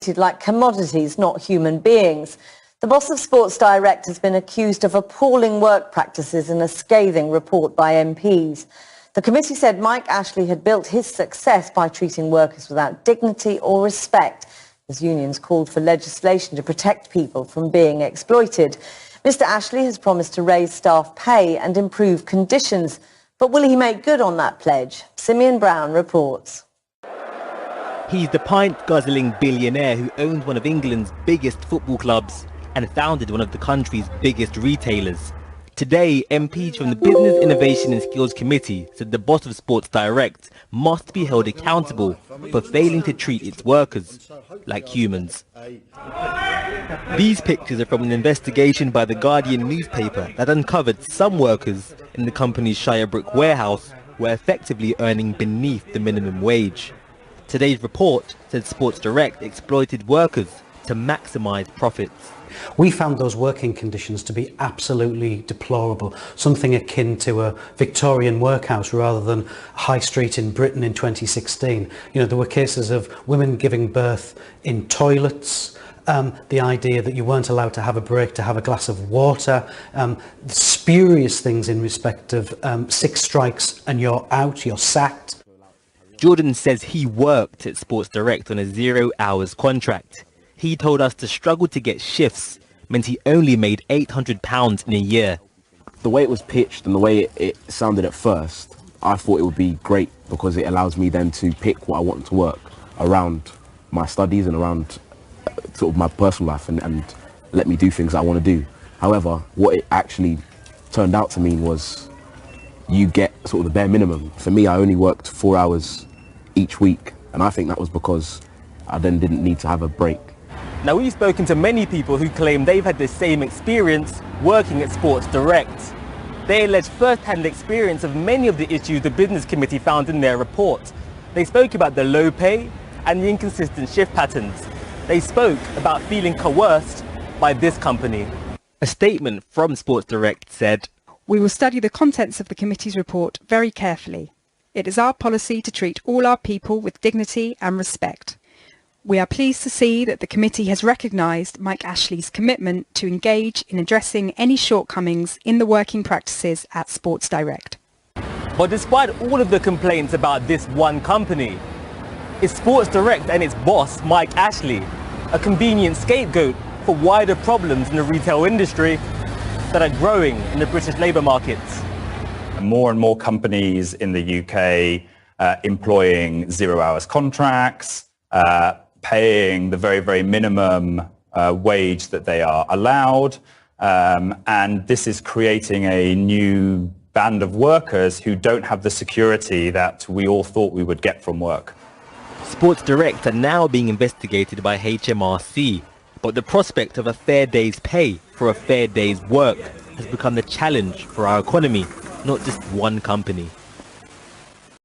treated like commodities, not human beings. The boss of Sports Direct has been accused of appalling work practices in a scathing report by MPs. The committee said Mike Ashley had built his success by treating workers without dignity or respect, as unions called for legislation to protect people from being exploited. Mr. Ashley has promised to raise staff pay and improve conditions, but will he make good on that pledge? Simeon Brown reports. He's the pint-guzzling billionaire who owns one of England's biggest football clubs and founded one of the country's biggest retailers. Today, MPs from the Business, Innovation and Skills Committee said the boss of Sports Direct must be held accountable for failing to treat its workers like humans. These pictures are from an investigation by the Guardian newspaper that uncovered some workers in the company's Shirebrook warehouse were effectively earning beneath the minimum wage. Today's report said Sports Direct exploited workers to maximise profits. We found those working conditions to be absolutely deplorable, something akin to a Victorian workhouse rather than High Street in Britain in 2016. You know, there were cases of women giving birth in toilets, the idea that you weren't allowed to have a break to have a glass of water, spurious things in respect of 6 strikes and you're out, you're sacked. Jordan says he worked at Sports Direct on a 0 hours contract. He told us the struggle to get shifts meant he only made £800 in a year. The way it was pitched and the way it sounded at first, I thought it would be great because it allows me then to pick what I want to work around my studies and around sort of my personal life and let me do things I want to do. However, what it actually turned out to mean was you get sort of the bare minimum. For me, I only worked 4 hours each week, and I think that was because I then didn't need to have a break. Now, we've spoken to many people who claim they've had the same experience working at Sports Direct. They allege first-hand experience of many of the issues the Business Committee found in their report. They spoke about the low pay and the inconsistent shift patterns. They spoke about feeling coerced by this company. A statement from Sports Direct said, "We will study the contents of the committee's report very carefully. It is our policy to treat all our people with dignity and respect. We are pleased to see that the committee has recognised Mike Ashley's commitment to engage in addressing any shortcomings in the working practices at Sports Direct." But despite all of the complaints about this one company, is Sports Direct and its boss, Mike Ashley, a convenient scapegoat for wider problems in the retail industry that are growing in the British labour markets? More and more companies in the UK employing 0 hours contracts, paying the very, very minimum wage that they are allowed. And this is creating a new band of workers who don't have the security that we all thought we would get from work. Sports Direct are now being investigated by HMRC, but the prospect of a fair day's pay for a fair day's work has become the challenge for our economy, not just one company.